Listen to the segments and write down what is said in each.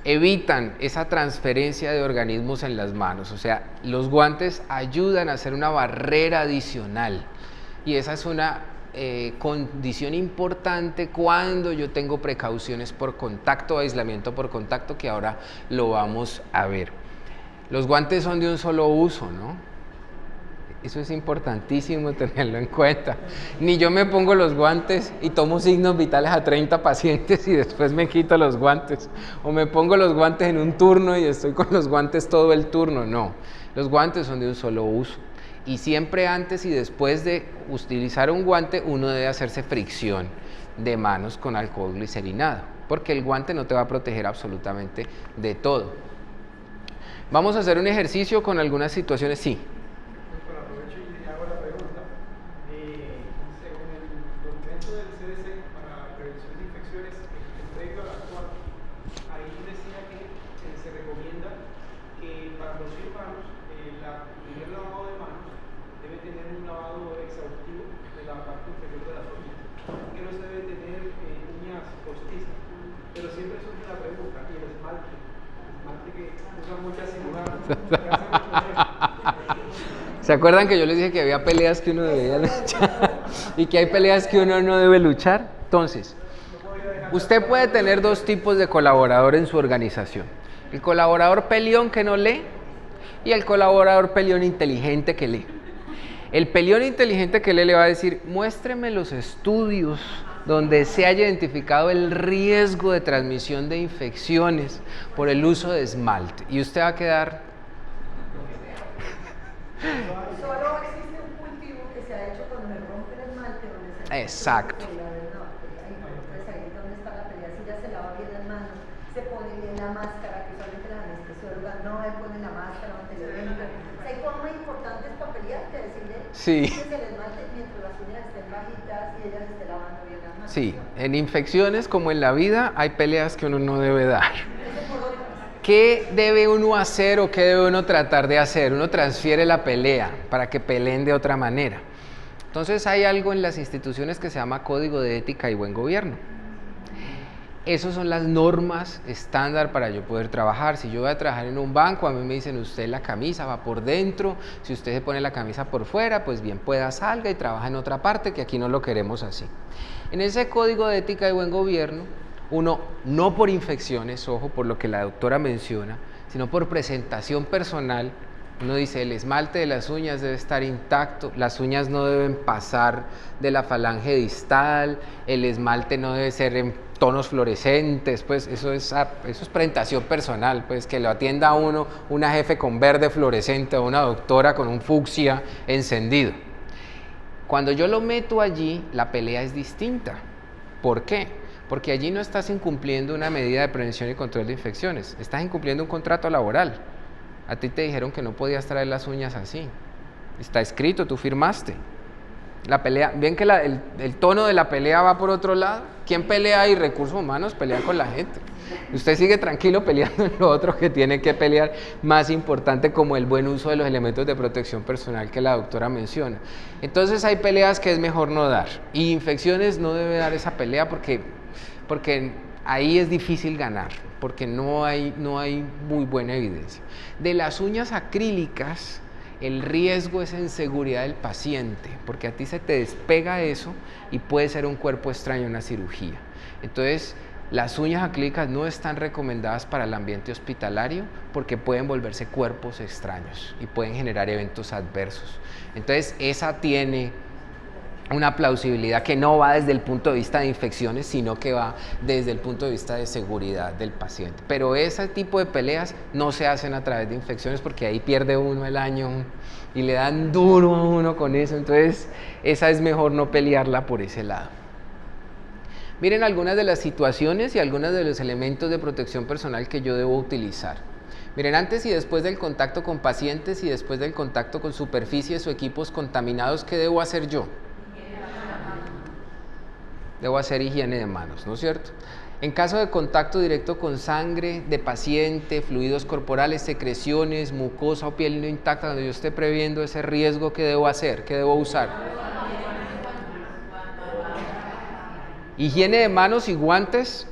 evitan esa transferencia de organismos en las manos. O sea, los guantes ayudan a hacer una barrera adicional y esa es una condición importante cuando yo tengo precauciones por contacto, aislamiento por contacto, que ahora lo vamos a ver. Los guantes son de un solo uso, ¿no? Eso es importantísimo tenerlo en cuenta. Ni yo me pongo los guantes y tomo signos vitales a 30 pacientes y después me quito los guantes. O me pongo los guantes en un turno y estoy con los guantes todo el turno. No, los guantes son de un solo uso. Y siempre antes y después de utilizar un guante, uno debe hacerse fricción de manos con alcohol glicerinado, porque el guante no te va a proteger absolutamente de todo. Vamos a hacer un ejercicio con algunas situaciones, sí. Aprovecho y hago la pregunta. Según el documento del CDC para prevención de infecciones, el previo al actual, ahí decía que se recomienda que para los cirujanos el primer lavado de manos debe tener un lavado exhaustivo de la parte inferior de las uñas, que no se debe tener uñas postizas. Pero siempre surge la pregunta, ¿y el esmalte? El esmalte que usan muchas cirujanas, ¿qué hacen con eso? ¿Se acuerdan que yo les dije que había peleas que uno debía luchar y que hay peleas que uno no debe luchar? Entonces, usted puede tener dos tipos de colaborador en su organización. El colaborador peleón que no lee y el colaborador peleón inteligente que lee. El peleón inteligente que lee le va a decir, muéstreme los estudios donde se haya identificado el riesgo de transmisión de infecciones por el uso de esmalte. Y usted va a quedar... Solo existe un cultivo que se ha hecho cuando se rompe el esmalte, donde se Exacto. Entonces ahí es donde está la pelea. Si ya se lava bien las manos, se pone bien la máscara, que usualmente las anestesiólogas no le ponen la máscara donde le ven. Hay formas importantes para pelear que decirle Sí. que se el esmalte mientras las uñas estén bajitas y ellas estén lavando bien las manos. Sí, en infecciones como en la vida hay peleas que uno no debe dar. ¿Qué debe uno hacer o qué debe uno tratar de hacer? Uno transfiere la pelea para que peleen de otra manera. Entonces hay algo en las instituciones que se llama Código de Ética y Buen Gobierno. Esas son las normas estándar para yo poder trabajar. Si yo voy a trabajar en un banco, a mí me dicen, usted la camisa va por dentro, si usted se pone la camisa por fuera, pues bien pueda salga y trabaja en otra parte, que aquí no lo queremos así. En ese Código de Ética y Buen Gobierno, uno, no por infecciones, ojo, por lo que la doctora menciona, sino por presentación personal, uno dice, el esmalte de las uñas debe estar intacto, las uñas no deben pasar de la falange distal, el esmalte no debe ser en tonos fluorescentes, pues eso es presentación personal, pues que lo atienda a uno una jefe con verde fluorescente o una doctora con un fucsia encendido. Cuando yo lo meto allí, la pelea es distinta. ¿Por qué? Porque allí no estás incumpliendo una medida de prevención y control de infecciones, estás incumpliendo un contrato laboral. A ti te dijeron que no podías traer las uñas así. Está escrito, tú firmaste. La pelea, ¿ven que el tono de la pelea va por otro lado? ¿Quién pelea ahí? Recursos humanos pelea con la gente. Usted sigue tranquilo peleando en lo otro que tiene que pelear, más importante como el buen uso de los elementos de protección personal que la doctora menciona. Entonces hay peleas que es mejor no dar. Y infecciones no debe dar esa pelea porque ahí es difícil ganar, porque no hay muy buena evidencia. De las uñas acrílicas, el riesgo es en seguridad del paciente, porque a ti se te despega eso y puede ser un cuerpo extraño en una cirugía. Entonces, las uñas acrílicas no están recomendadas para el ambiente hospitalario porque pueden volverse cuerpos extraños y pueden generar eventos adversos. Entonces, esa tiene una plausibilidad que no va desde el punto de vista de infecciones, sino que va desde el punto de vista de seguridad del paciente. Pero ese tipo de peleas no se hacen a través de infecciones porque ahí pierde uno el año y le dan duro a uno con eso. Entonces, esa es mejor no pelearla por ese lado. Miren algunas de las situaciones y algunos de los elementos de protección personal que yo debo utilizar. Miren, antes y después del contacto con pacientes y después del contacto con superficies o equipos contaminados, ¿qué debo hacer yo? Debo hacer higiene de manos, ¿no es cierto? En caso de contacto directo con sangre de paciente, fluidos corporales, secreciones, mucosa o piel no intacta, donde yo esté previendo ese riesgo, ¿qué debo hacer? ¿Qué debo usar? Higiene de manos y guantes,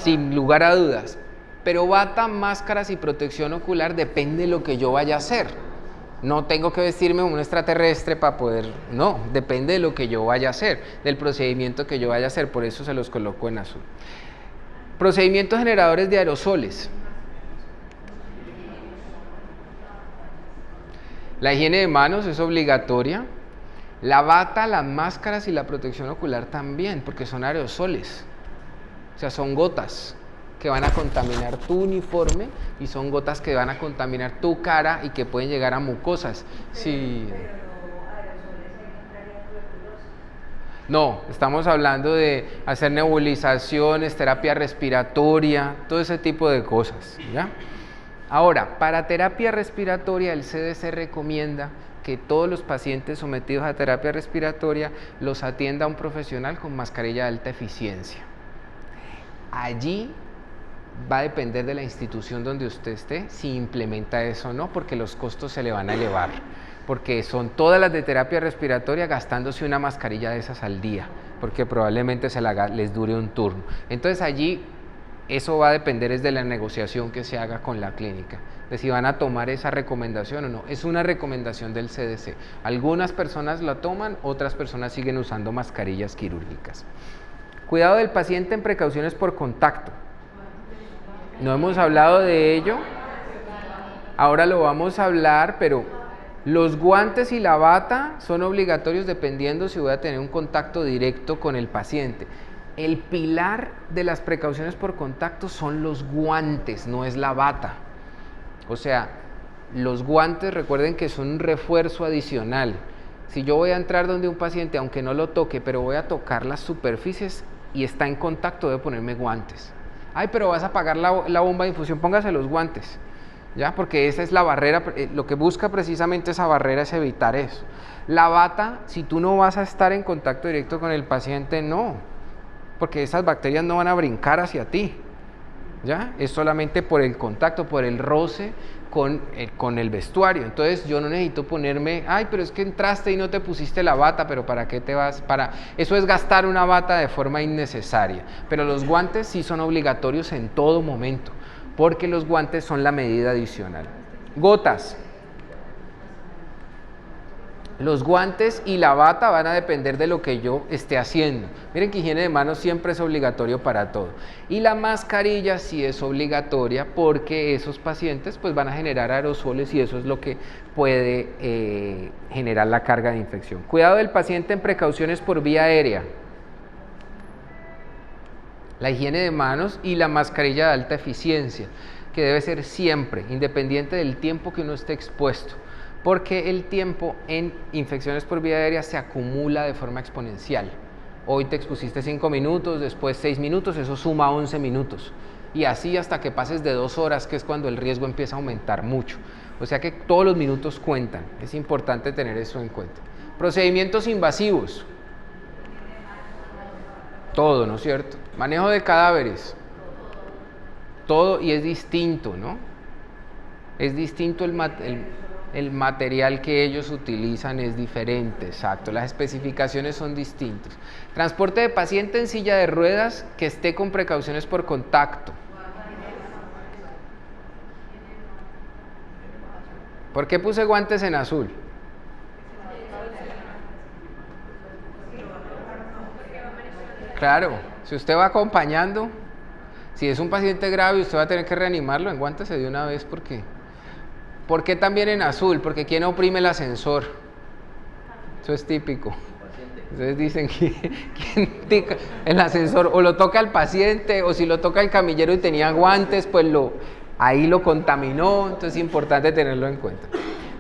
sin lugar a dudas. Pero bata, máscaras y protección ocular depende de lo que yo vaya a hacer. No tengo que vestirme como un extraterrestre para poder, no, depende de lo que yo vaya a hacer, del procedimiento que yo vaya a hacer, por eso se los coloco en azul. Procedimientos generadores de aerosoles. La higiene de manos es obligatoria. La bata, las máscaras y la protección ocular también, porque son aerosoles. O sea, son gotas que van a contaminar tu uniforme y son gotas que van a contaminar tu cara y que pueden llegar a mucosas. Sí. No, estamos hablando de hacer nebulizaciones, terapia respiratoria, todo ese tipo de cosas, ¿ya? Ahora, para terapia respiratoria, el CDC recomienda que todos los pacientes sometidos a terapia respiratoria los atienda un profesional con mascarilla de alta eficiencia. Allí va a depender de la institución donde usted esté si implementa eso o no, porque los costos se le van a elevar, porque son todas las de terapia respiratoria gastándose una mascarilla de esas al día, porque probablemente les dure un turno. Entonces allí eso va a depender es de la negociación que se haga con la clínica, de si van a tomar esa recomendación o no. Es una recomendación del CDC. Algunas personas la toman, otras personas siguen usando mascarillas quirúrgicas. Cuidado del paciente en precauciones por contacto. No hemos hablado de ello, ahora lo vamos a hablar, pero los guantes y la bata son obligatorios dependiendo si voy a tener un contacto directo con el paciente. El pilar de las precauciones por contacto son los guantes, no es la bata. O sea, los guantes, recuerden que son un refuerzo adicional. Si yo voy a entrar donde un paciente, aunque no lo toque, pero voy a tocar las superficies y está en contacto, debo ponerme guantes. Ay, pero vas a apagar la bomba de infusión, póngase los guantes, ¿ya? Porque esa es la barrera, lo que busca precisamente esa barrera es evitar eso. La bata, si tú no vas a estar en contacto directo con el paciente, no, porque esas bacterias no van a brincar hacia ti, ¿ya? Es solamente por el contacto, por el roce con el vestuario. Entonces yo no necesito ponerme, ay, pero es que entraste y no te pusiste la bata, pero ¿para qué te vas? Eso es gastar una bata de forma innecesaria. Pero los guantes sí son obligatorios en todo momento, porque los guantes son la medida adicional. Gotas. Los guantes y la bata van a depender de lo que yo esté haciendo. Miren que higiene de manos siempre es obligatorio para todo. Y la mascarilla sí es obligatoria porque esos pacientes pues van a generar aerosoles y eso es lo que puede generar la carga de infección. Cuidado del paciente en precauciones por vía aérea. La higiene de manos y la mascarilla de alta eficiencia, que debe ser siempre, independiente del tiempo que uno esté expuesto. Porque el tiempo en infecciones por vía aérea se acumula de forma exponencial. Hoy te expusiste 5 minutos, después 6 minutos, eso suma 11 minutos. Y así hasta que pases de 2 horas, que es cuando el riesgo empieza a aumentar mucho. O sea que todos los minutos cuentan, es importante tener eso en cuenta. Procedimientos invasivos. Todo, ¿no es cierto? Manejo de cadáveres. Todo, y es distinto, ¿no? Es distinto el material que ellos utilizan es diferente, exacto, las especificaciones son distintas. Transporte de paciente en silla de ruedas que esté con precauciones por contacto. ¿Por qué puse guantes en azul? Claro, si usted va acompañando, si es un paciente grave y usted va a tener que reanimarlo, enguántese de una vez porque... ¿Por qué también en azul? Porque ¿quién oprime el ascensor? Eso es típico. Entonces dicen que el ascensor o lo toca el paciente o si lo toca el camillero y tenía guantes, pues ahí lo contaminó, entonces es importante tenerlo en cuenta.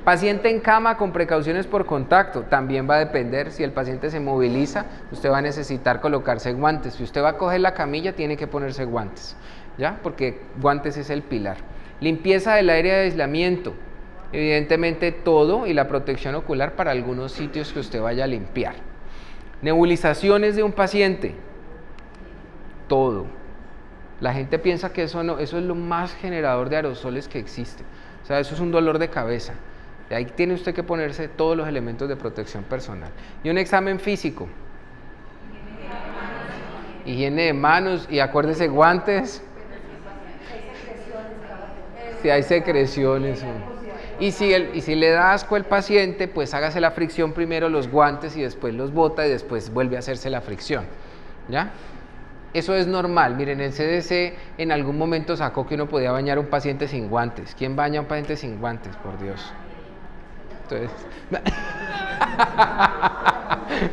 Paciente en cama con precauciones por contacto, también va a depender, si el paciente se moviliza, usted va a necesitar colocarse guantes. Si usted va a coger la camilla, tiene que ponerse guantes, ¿ya? Porque guantes es el pilar. Limpieza del área de aislamiento, evidentemente todo y la protección ocular para algunos sitios que usted vaya a limpiar. Nebulizaciones de un paciente, todo. La gente piensa que eso no, eso es lo más generador de aerosoles que existe. O sea, eso es un dolor de cabeza. Y ahí tiene usted que ponerse todos los elementos de protección personal. Y un examen físico. Higiene de manos y acuérdese guantes. si hay secreciones. Y si le da asco al paciente, pues hágase la fricción primero, los guantes y después los bota y después vuelve a hacerse la fricción. ¿Ya? Eso es normal. Miren, el CDC en algún momento sacó que uno podía bañar a un paciente sin guantes. ¿Quién baña a un paciente sin guantes? Por Dios. Entonces...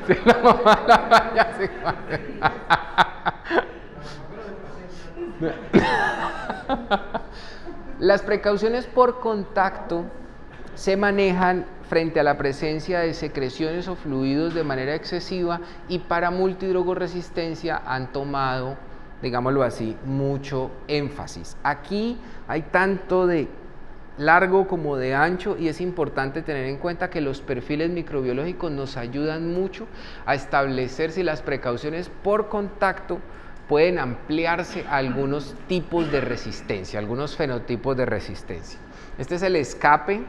si la mamá la baña sin guantes. Las precauciones por contacto se manejan frente a la presencia de secreciones o fluidos de manera excesiva y para multidrogoresistencia han tomado, digámoslo así, mucho énfasis. Aquí hay tanto de largo como de ancho y es importante tener en cuenta que los perfiles microbiológicos nos ayudan mucho a establecer si las precauciones por contacto pueden ampliarse a algunos tipos de resistencia, algunos fenotipos de resistencia. Este es el escape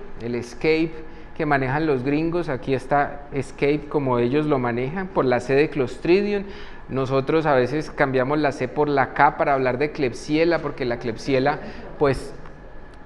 que manejan los gringos. Aquí está escape como ellos lo manejan, por la C de Clostridium. Nosotros a veces cambiamos la C por la K para hablar de Klebsiella, porque la Klebsiella pues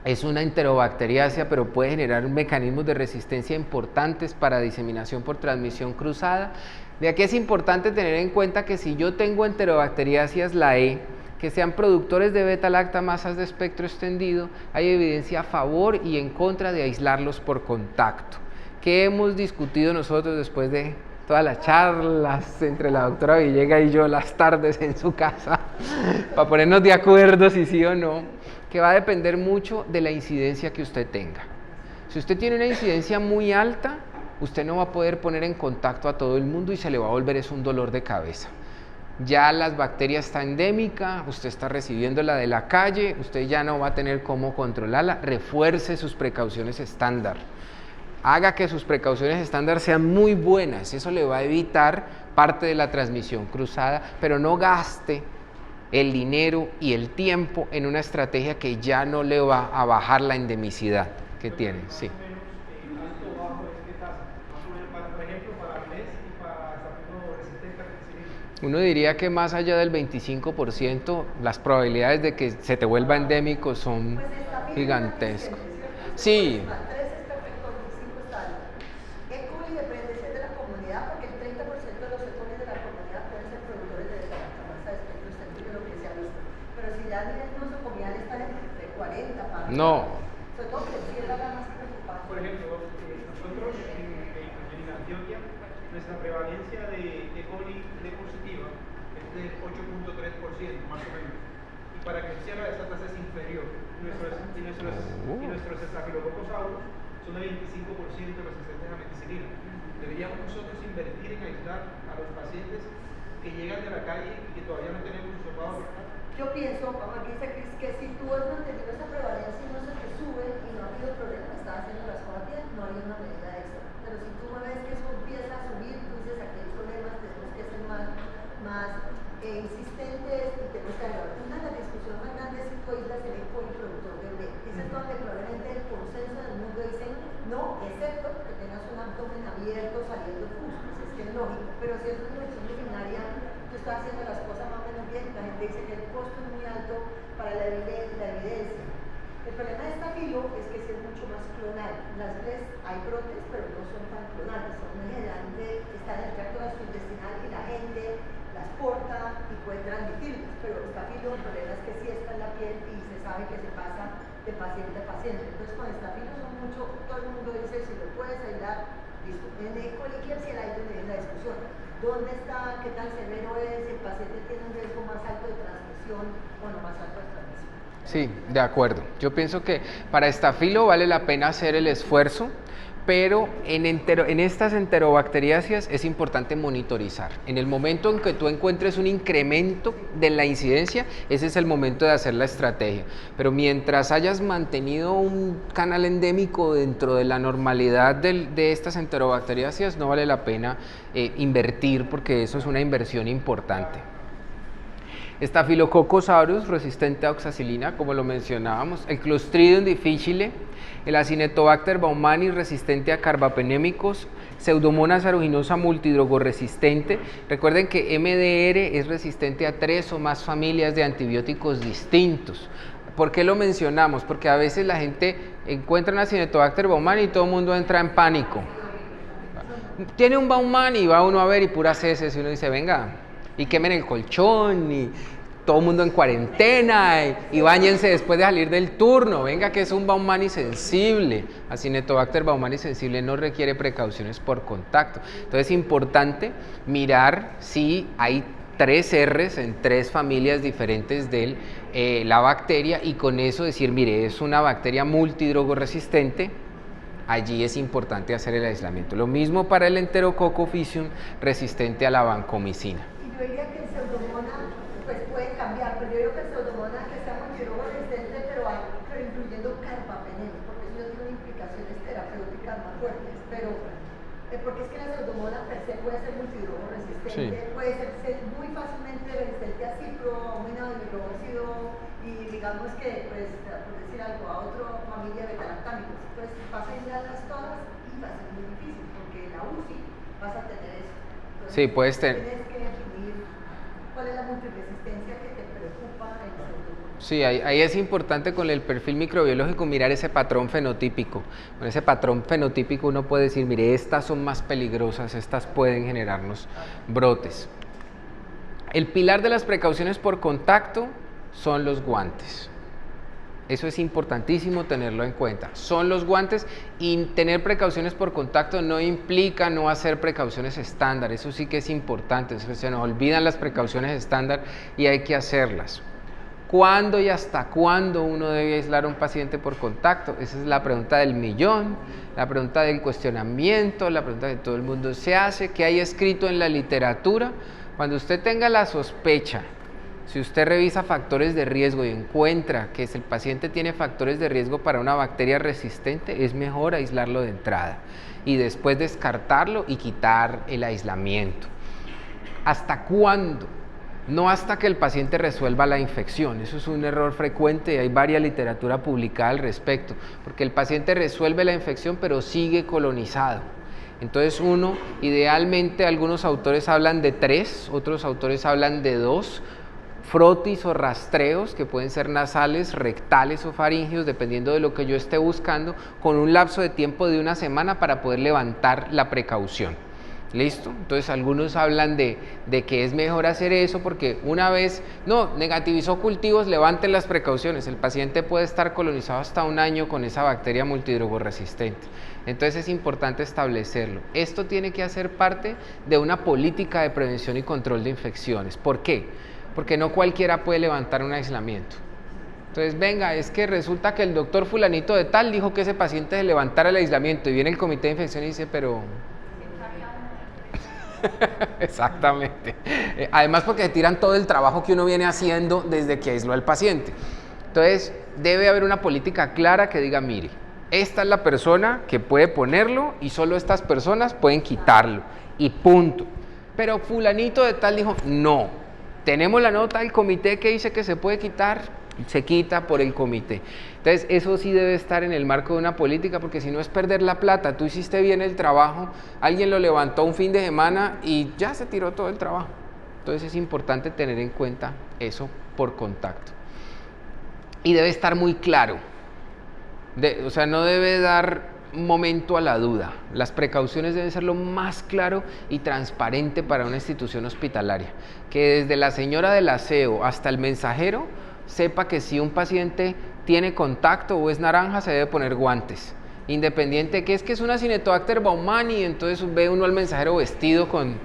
es una enterobacteriácea, pero puede generar mecanismos de resistencia importantes para diseminación por transmisión cruzada. De aquí es importante tener en cuenta que si yo tengo enterobacteriáceas, la E, que sean productores de beta-lactamasas de espectro extendido, hay evidencia a favor y en contra de aislarlos por contacto. ¿Qué hemos discutido nosotros después de todas las charlas entre la doctora Villega y yo las tardes en su casa para ponernos de acuerdo si sí o no? Que va a depender mucho de la incidencia que usted tenga. Si usted tiene una incidencia muy alta, usted no va a poder poner en contacto a todo el mundo y se le va a volver un dolor de cabeza. Ya las bacterias está endémica, usted está recibiéndola de la calle, usted ya no va a tener cómo controlarla. Refuerce sus precauciones estándar. Haga que sus precauciones estándar sean muy buenas, eso le va a evitar parte de la transmisión cruzada, pero no gaste el dinero y el tiempo en una estrategia que ya no le va a bajar la endemicidad que tiene. Sí. Uno diría que más allá del 25%, las probabilidades de que se te vuelva endémico son gigantescas. Sí. No. Por ejemplo, nosotros en Antioquia, nuestra prevalencia de E. coli D positiva es del 8.3%, más o menos. Y para Klebsiella esa tasa es inferior. Y nuestros estafilococos aureus son de 25% resistentes a meticilina. Deberíamos nosotros invertir en ayudar a los pacientes que llegan de la calle y que todavía no tenemos un sopado. Yo pienso, como aquí dice Cris, que si tú has mantenido esa prevalencia y no se te sube y no ha habido problema, estás haciendo las cosas bien, no hay una medida extra. Pero si tú ves que eso empieza a subir, tú dices aquí hay problemas, tenemos que ser más insistentes y tenemos que agregar. Una de las discusiones más grandes es si tú aíslas el E. coli productor de B. Ese es donde probablemente el consenso del mundo dice no, excepto que tengas un abdomen abierto saliendo pus, pues es que es lógico. Pero si es una infección urinaria, tú estás haciendo las cosas más o menos bien, la gente dice que el costo es muy alto para la evidencia. El problema de estafilo es que sí es mucho más clonal. Las veces hay brotes, pero no son tan clonales, son generalmente están en el tracto gastrointestinal y la gente las porta y puede transmitirlas, pero estafilo el problema es que sí está en la piel y se sabe que se pasa de paciente a paciente. Entonces con estafilo son mucho, todo el mundo dice si lo puedes aislar, listo. En E. coli Klebsiella hay donde viene la discusión. ¿Dónde está? ¿Qué tan severo es? ¿El paciente tiene un riesgo más alto de transmisión o no más alto de transmisión? Sí, de acuerdo. Yo pienso que para estafilo vale la pena hacer el esfuerzo, pero en estas enterobacteriáceas es importante monitorizar. En el momento en que tú encuentres un incremento de la incidencia, ese es el momento de hacer la estrategia. Pero mientras hayas mantenido un canal endémico dentro de la normalidad de estas enterobacteriáceas, no vale la pena invertir, porque eso es una inversión importante. Staphylococcus aureus resistente a oxacilina, como lo mencionábamos, el Clostridium difficile, el Acinetobacter baumannii resistente a carbapenémicos, Pseudomonas aeruginosa multidrogorresistente. Recuerden que MDR es resistente a 3 o más familias de antibióticos distintos. ¿Por qué lo mencionamos? Porque a veces la gente encuentra una Acinetobacter baumannii y todo el mundo entra en pánico. Tiene un Baumannii y va uno a ver y puras heces y uno dice, venga, y quemen el colchón y todo el mundo en cuarentena y báñense después de salir del turno. Venga, que es un Baumannii sensible. Acinetobacter baumannii sensible no requiere precauciones por contacto. Entonces es importante mirar si hay 3 R's en 3 familias diferentes de la bacteria y con eso decir, mire, es una bacteria multidrogoresistente. Allí es importante hacer el aislamiento. Lo mismo para el Enterococcus officium resistente a la vancomicina. Y yo diría que el Pseudomonas pues puede cambiar, pero yo digo que el Pseudomonas que sea multidrogoresistente, pero incluyendo carbapenem, porque eso tiene implicaciones terapéuticas más fuertes, pero porque es que la Pseudomonas per se puede ser multidrogoresistente, sí. Puede ser muy fácilmente resistente a cipro, a un hidrogóxido y digamos que, pues, por decir algo, a otra familia de betalactámicos. Entonces vas a aislarlas todas y va a ser muy difícil, porque en la UCI vas a tener eso. Entonces, sí, puedes tener. Tienes que definir cuál es la multiresistencia que te preocupa en el Pseudomonas. Sí, ahí es importante con el perfil microbiológico mirar ese patrón fenotípico. Con ese patrón fenotípico uno puede decir, mire, estas son más peligrosas, estas pueden generarnos brotes. El pilar de las precauciones por contacto son los guantes. Eso es importantísimo tenerlo en cuenta. Son los guantes y tener precauciones por contacto no implica no hacer precauciones estándar. Eso sí que es importante. Se nos olvidan las precauciones estándar y hay que hacerlas. ¿Cuándo y hasta cuándo uno debe aislar a un paciente por contacto? Esa es la pregunta del millón, la pregunta del cuestionamiento, la pregunta que todo el mundo se hace, que hay escrito en la literatura. Cuando usted tenga la sospecha, si usted revisa factores de riesgo y encuentra que el paciente tiene factores de riesgo para una bacteria resistente, es mejor aislarlo de entrada y después descartarlo y quitar el aislamiento. ¿Hasta cuándo? No hasta que el paciente resuelva la infección. Eso es un error frecuente y hay varias literatura publicada al respecto, porque el paciente resuelve la infección pero sigue colonizado. Entonces uno, idealmente algunos autores hablan de 3, otros autores hablan de 2, frotis o rastreos que pueden ser nasales, rectales o faríngeos, dependiendo de lo que yo esté buscando, con un lapso de tiempo de 1 semana para poder levantar la precaución. ¿Listo? Entonces algunos hablan de que es mejor hacer eso porque una vez, no, negativizó cultivos, levanten las precauciones. El paciente puede estar colonizado hasta 1 año con esa bacteria multidrogoresistente. Entonces es importante establecerlo. Esto tiene que hacer parte de una política de prevención y control de infecciones. ¿Por qué? Porque no cualquiera puede levantar un aislamiento. Entonces, venga, es que resulta que el doctor fulanito de tal dijo que ese paciente se levantara el aislamiento y viene el comité de infección y dice, pero... Exactamente. Además porque se tiran todo el trabajo que uno viene haciendo desde que aisló al paciente. Entonces, debe haber una política clara que diga, mire, esta es la persona que puede ponerlo y solo estas personas pueden quitarlo y punto. Pero fulanito de tal dijo, no, tenemos la nota del comité que dice que se puede quitar, se quita por el comité. Entonces eso sí debe estar en el marco de una política, porque si no es perder la plata. Tú hiciste bien el trabajo, alguien lo levantó un fin de semana y ya se tiró todo el trabajo. Entonces es importante tener en cuenta eso por contacto. Y debe estar muy claro, o sea, no debe dar momento a la duda. Las precauciones deben ser lo más claro y transparente para una institución hospitalaria, que desde la señora del aseo hasta el mensajero sepa que si un paciente tiene contacto o es naranja se debe poner guantes, independiente que es una Acinetobacter baumannii. Entonces ve uno al mensajero vestido con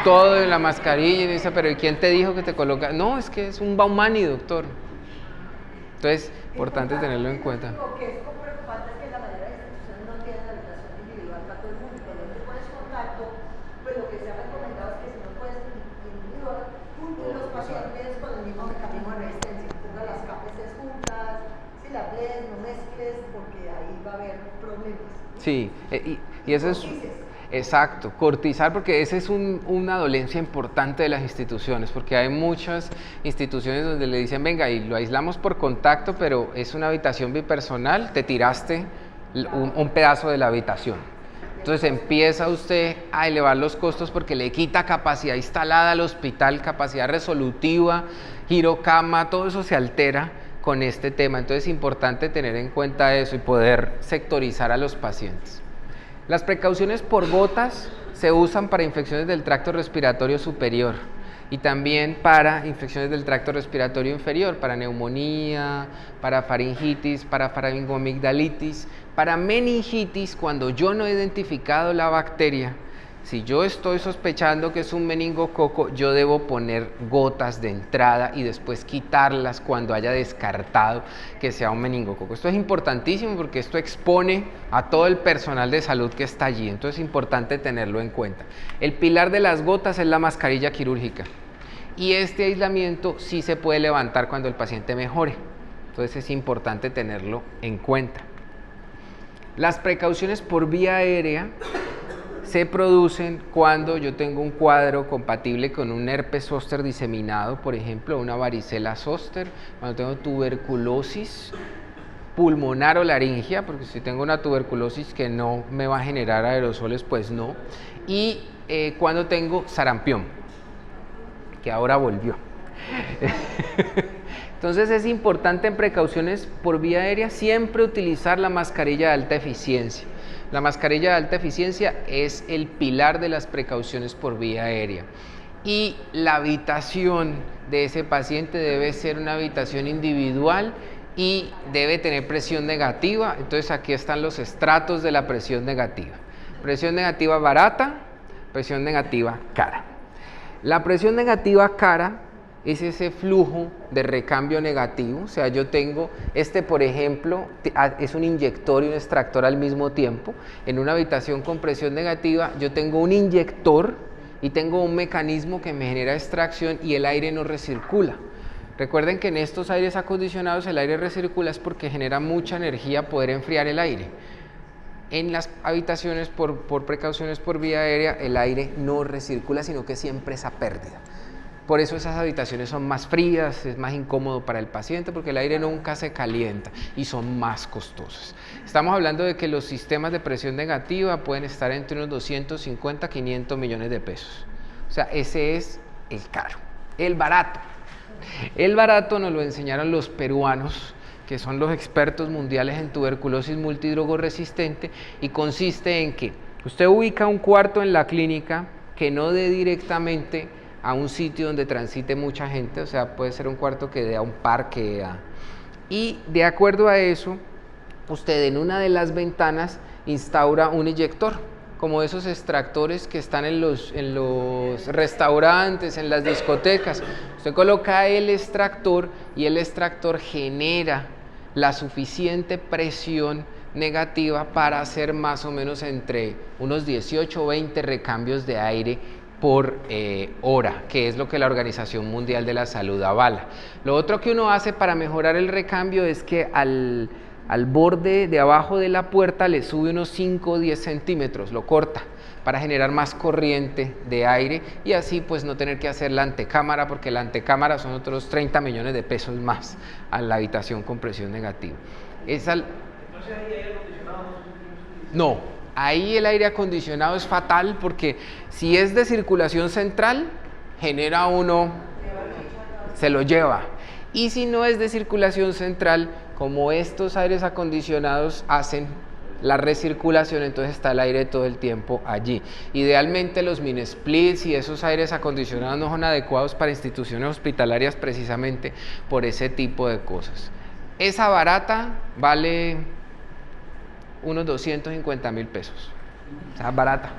todo en la mascarilla y dice, pero ¿y quién te dijo que te coloca? No, es que es un baumannii, doctor. Entonces, importante tenerlo en cuenta. Lo que es preocupante es que la mayoría de instituciones no tienen habitación individual para todo el mundo. Cuando te pones contacto, pues lo que se ha recomendado es que si no puedes individual, junten los pacientes con el mismo mecanismo de resistencia. Ponga las KPCs juntas, si las lees, no mezcles, porque ahí va a haber problemas. Sí, y eso es... Exacto, cortizar, porque esa es una dolencia importante de las instituciones, porque hay muchas instituciones donde le dicen, venga, y lo aislamos por contacto, pero es una habitación bipersonal, te tiraste un pedazo de la habitación. Entonces empieza usted a elevar los costos porque le quita capacidad instalada al hospital, capacidad resolutiva, girocama, todo eso se altera con este tema. Entonces es importante tener en cuenta eso y poder sectorizar a los pacientes. Las precauciones por gotas se usan para infecciones del tracto respiratorio superior y también para infecciones del tracto respiratorio inferior, para neumonía, para faringitis, para faringomigdalitis, para meningitis. Cuando yo no he identificado la bacteria, si yo estoy sospechando que es un meningococo, yo debo poner gotas de entrada y después quitarlas cuando haya descartado que sea un meningococo. Esto es importantísimo porque esto expone a todo el personal de salud que está allí, entonces es importante tenerlo en cuenta. El pilar de las gotas es la mascarilla quirúrgica y este aislamiento sí se puede levantar cuando el paciente mejore, entonces es importante tenerlo en cuenta. Las precauciones por vía aérea se producen cuando yo tengo un cuadro compatible con un herpes zóster diseminado, por ejemplo, una varicela zóster, cuando tengo tuberculosis pulmonar o laringia, porque si tengo una tuberculosis que no me va a generar aerosoles, pues no, y cuando tengo sarampión, que ahora volvió. Entonces es importante en precauciones por vía aérea siempre utilizar la mascarilla de alta eficiencia. La mascarilla de alta eficiencia es el pilar de las precauciones por vía aérea. Y la habitación de ese paciente debe ser una habitación individual y debe tener presión negativa. Entonces aquí están los estratos de la presión negativa. Presión negativa barata, presión negativa cara. La presión negativa cara es ese flujo de recambio negativo, o sea, yo tengo, por ejemplo, es un inyector y un extractor al mismo tiempo. En una habitación con presión negativa, yo tengo un inyector y tengo un mecanismo que me genera extracción y el aire no recircula. Recuerden que en estos aires acondicionados el aire recircula es porque genera mucha energía poder enfriar el aire. En las habitaciones por precauciones por vía aérea, el aire no recircula, sino que siempre es a pérdida. Por eso esas habitaciones son más frías, es más incómodo para el paciente porque el aire nunca se calienta y son más costosos. Estamos hablando de que los sistemas de presión negativa pueden estar entre unos 250 a 500 millones de pesos. O sea, ese es el caro. El barato. El barato nos lo enseñaron los peruanos, que son los expertos mundiales en tuberculosis multidrogoresistente, y consiste en que usted ubica un cuarto en la clínica que no dé directamente a un sitio donde transite mucha gente, o sea, puede ser un cuarto que dé a un parque, y de acuerdo a eso, usted en una de las ventanas instaura un inyector, como esos extractores que están en los restaurantes, en las discotecas. Usted coloca el extractor y el extractor genera la suficiente presión negativa para hacer más o menos entre unos 18 o 20 recambios de aire por hora, que es lo que la Organización Mundial de la Salud avala. Lo otro que uno hace para mejorar el recambio es que al borde de abajo de la puerta le sube unos 5 o 10 centímetros, lo corta para generar más corriente de aire y así pues no tener que hacer la antecámara, porque la antecámara son otros 30 millones de pesos más a la habitación con presión negativa. Entonces ahí hay aire acondicionado. No. Ahí el aire acondicionado es fatal porque si es de circulación central, genera uno, se lo lleva. Y si no es de circulación central, como estos aires acondicionados hacen la recirculación, entonces está el aire todo el tiempo allí. Idealmente los mini splits y esos aires acondicionados no son adecuados para instituciones hospitalarias precisamente por ese tipo de cosas. Esa barata vale unos 250.000 pesos, o sea, barata.